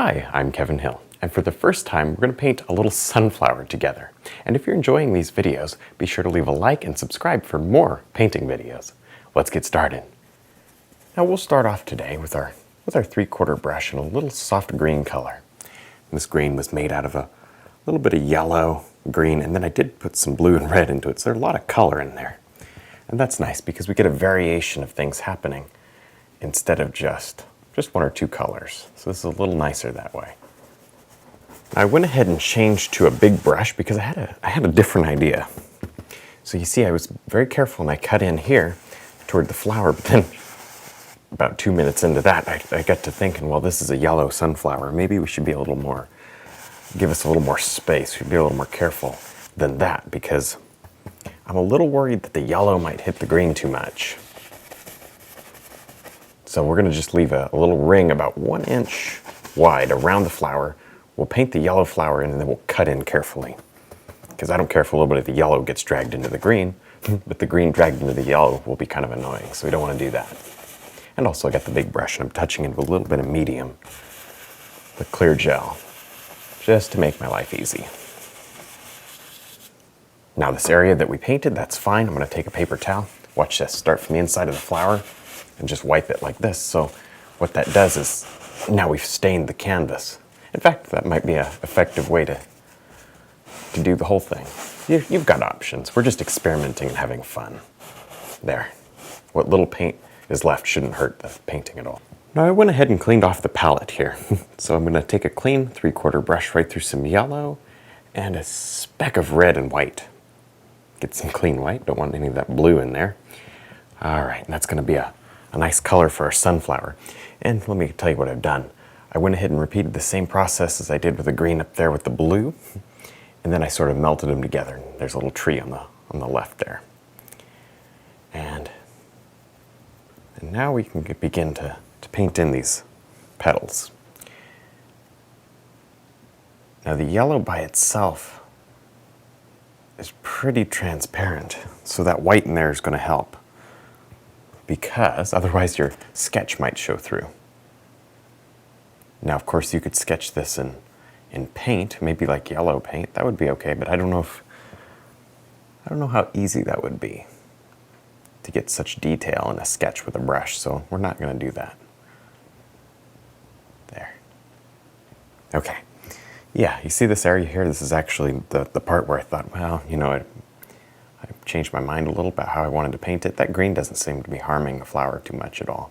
Hi, I'm Kevin Hill, and for the first time we're going to paint a little sunflower together. And if you're enjoying these videos, be sure to leave a like and subscribe for more painting videos. Let's get started. Now we'll start off today with our 3/4 brush in a little soft green color. And this green was made out of a little bit of yellow, green, and then I did put some blue and red into it, so there's a lot of color in there. And that's nice because we get a variation of things happening instead of just one or two colors. So this is a little nicer that way. I went ahead and changed to a big brush because I had a different idea. So you see I was very careful and I cut in here toward the flower, but then about 2 minutes into that I got to thinking, well, this is a yellow sunflower. Maybe we should be give us a little more space. We should be a little more careful than that because I'm a little worried that the yellow might hit the green too much. So we're going to just leave a little ring about 1 inch wide around the flower. We'll paint the yellow flower in and then we'll cut in carefully. Because I don't care if a little bit of the yellow gets dragged into the green, but the green dragged into the yellow will be kind of annoying, so we don't want to do that. And also I got the big brush and I'm touching it with a little bit of medium, the clear gel, just to make my life easy. Now this area that we painted, that's fine. I'm going to take a paper towel. Watch this, start from the inside of the flower and just wipe it like this. So what that does is now we've stained the canvas. In fact, that might be an effective way to do the whole thing. You've got options. We're just experimenting and having fun. There. What little paint is left shouldn't hurt the painting at all. Now I went ahead and cleaned off the palette here. So I'm going to take a clean 3/4 brush right through some yellow and a speck of red and white. Get some clean white. Don't want any of that blue in there. All right, and that's going to be a nice color for our sunflower. And let me tell you what I've done. I went ahead and repeated the same process as I did with the green up there with the blue, and then I sort of melted them together. There's a little tree on the left there. And now we can begin to paint in these petals. Now the yellow by itself is pretty transparent, so that white in there is going to help, because otherwise your sketch might show through. Now of course you could sketch this in paint, maybe like yellow paint. That would be okay, but I don't know how easy that would be to get such detail in a sketch with a brush, so we're not going to do that. There. Okay. Yeah, you see this area here? This is actually the part where I thought, well, you know, I changed my mind a little about how I wanted to paint it. That green doesn't seem to be harming the flower too much at all.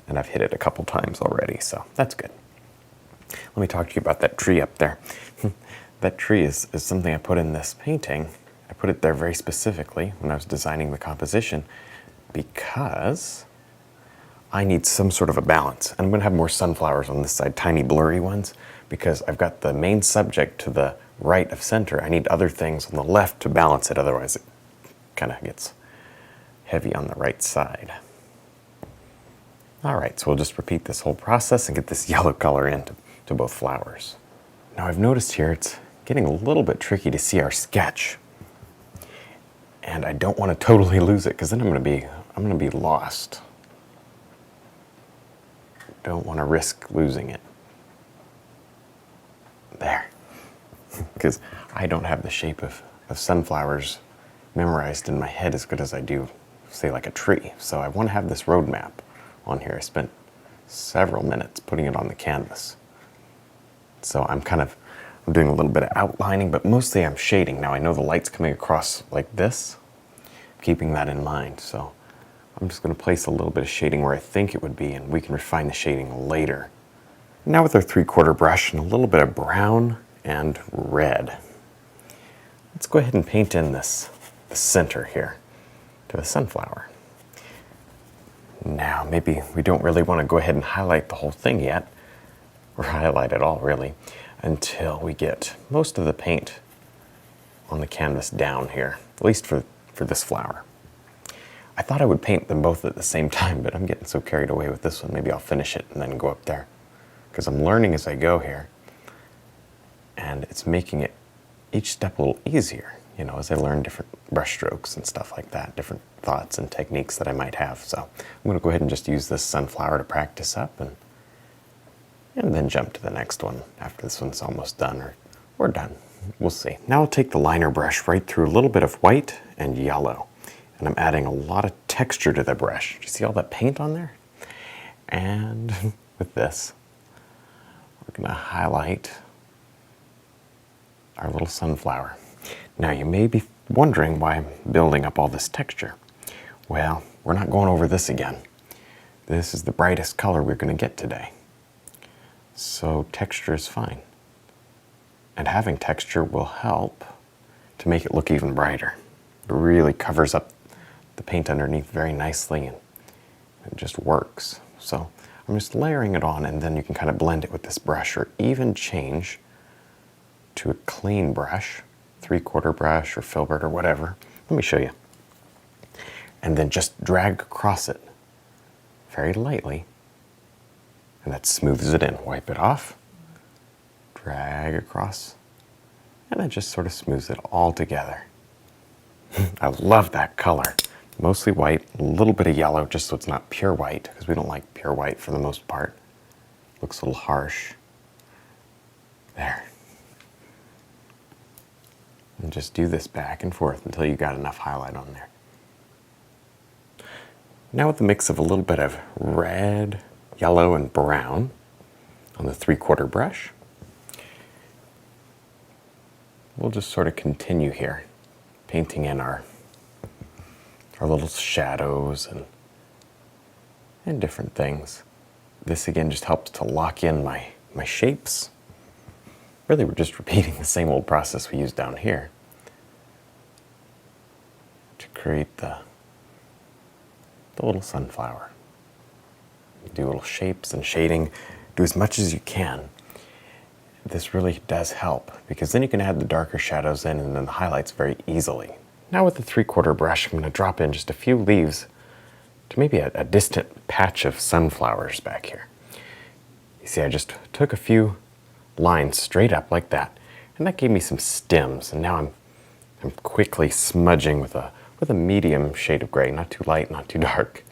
And I've hit it a couple times already, so that's good. Let me talk to you about that tree up there. That tree is something I put in this painting. I put it there very specifically when I was designing the composition because I need some sort of a balance. And I'm going to have more sunflowers on this side, tiny blurry ones, because I've got the main subject to the right of center. I need other things on the left to balance it, otherwise it kind of gets heavy on the right side. All right, so we'll just repeat this whole process and get this yellow color into both flowers. Now I've noticed here it's getting a little bit tricky to see our sketch. And I don't want to totally lose it because then I'm going to be lost. Don't want to risk losing it. There. Because I don't have the shape of sunflowers memorized in my head as good as I do, say, like a tree. So I want to have this roadmap on here. I spent several minutes putting it on the canvas. So I'm doing a little bit of outlining, but mostly I'm shading. Now I know the light's coming across like this, keeping that in mind. So I'm just going to place a little bit of shading where I think it would be, and we can refine the shading later. Now with our 3/4 brush and a little bit of brown and red, let's go ahead and paint in the center here to the sunflower. Now maybe we don't really want to go ahead and highlight the whole thing yet, or highlight it all really, until we get most of the paint on the canvas down here, at least for this flower. I thought I would paint them both at the same time, but I'm getting so carried away with this one. Maybe I'll finish it and then go up there, because I'm learning as I go here, and it's making it each step a little easier, you know, as I learn different brush strokes and stuff like that, different thoughts and techniques that I might have. So I'm going to go ahead and just use this sunflower to practice up and and then jump to the next one after this one's almost done, or done. We'll see. Now I'll take the liner brush right through a little bit of white and yellow, and I'm adding a lot of texture to the brush. Do you see all that paint on there? And with this, we're going to highlight our little sunflower. Now you may be wondering why I'm building up all this texture. Well, we're not going over this again. This is the brightest color we're going to get today. So texture is fine. And having texture will help to make it look even brighter. It really covers up the paint underneath very nicely, and it just works. So I'm just layering it on, and then you can kind of blend it with this brush, or even change to a clean brush, 3/4 brush or filbert or whatever. Let me show you. And then just drag across it very lightly, and that smooths it in. Wipe it off, drag across, and that just sort of smooths it all together. I love that color. Mostly white, a little bit of yellow, just so it's not pure white, because we don't like pure white for the most part. Looks a little harsh. There. And just do this back and forth until you got enough highlight on there. Now with the mix of a little bit of red, yellow, and brown on the 3/4 brush, we'll just sort of continue here, painting in our little shadows and different things. This again just helps to lock in my shapes. Really, we're just repeating the same old process we used down here to create the little sunflower. Do little shapes and shading. Do as much as you can. This really does help, because then you can add the darker shadows in and then the highlights very easily. Now with the 3/4 brush, I'm going to drop in just a few leaves to maybe a distant patch of sunflowers back here. You see, I just took a few lines straight up like that, and that gave me some stems, and now I'm quickly smudging with a medium shade of gray, not too light, not too dark.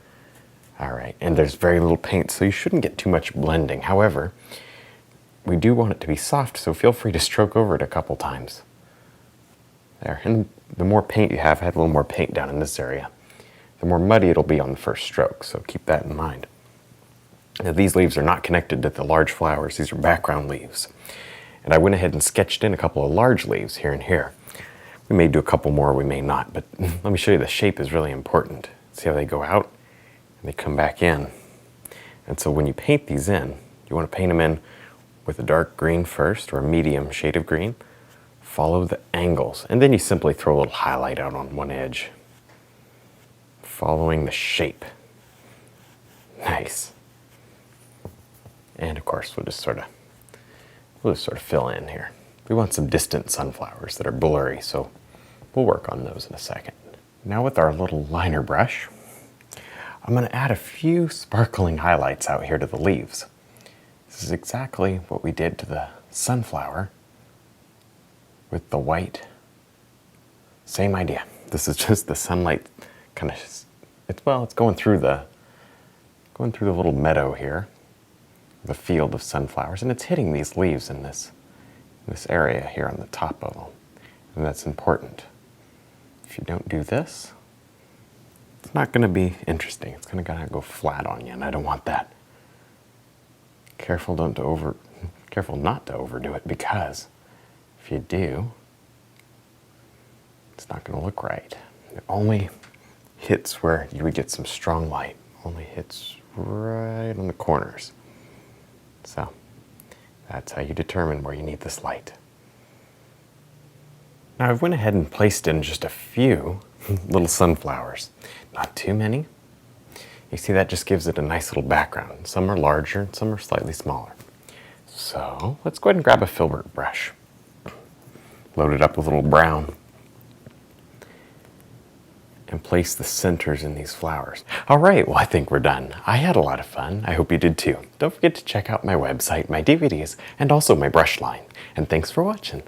All right, and there's very little paint, so you shouldn't get too much blending. However, we do want it to be soft, so feel free to stroke over it a couple times. There, and the more paint you have, I had a little more paint down in this area, the more muddy it'll be on the first stroke, so keep that in mind. Now, these leaves are not connected to the large flowers, these are background leaves. And I went ahead and sketched in a couple of large leaves here and here. We may do a couple more, we may not, but let me show you, the shape is really important. See how they go out and they come back in. And so when you paint these in, you want to paint them in with a dark green first, or a medium shade of green. Follow the angles, and then you simply throw a little highlight out on one edge, following the shape. Nice. And of course, we'll just sort of fill in here. We want some distant sunflowers that are blurry, so we'll work on those in a second. Now with our little liner brush, I'm going to add a few sparkling highlights out here to the leaves. This is exactly what we did to the sunflower with the white. Same idea. This is just the sunlight kind of, it's going through the little meadow here, the field of sunflowers, and it's hitting these leaves in this area here on the top of them. And that's important. If you don't do this, it's not going to be interesting. It's going to go flat on you, and I don't want that. Careful not to overdo it, because if you do, it's not going to look right. It only hits where you would get some strong light. Only hits right on the corners. So that's how you determine where you need this light. Now I went ahead and placed in just a few little sunflowers. Not too many. You see, that just gives it a nice little background. Some are larger and some are slightly smaller. So let's go ahead and grab a filbert brush. Load it up with a little brown. And place the centers in these flowers. All right, well, I think we're done. I had a lot of fun. I hope you did too. Don't forget to check out my website, my DVDs, and also my brush line. And thanks for watching.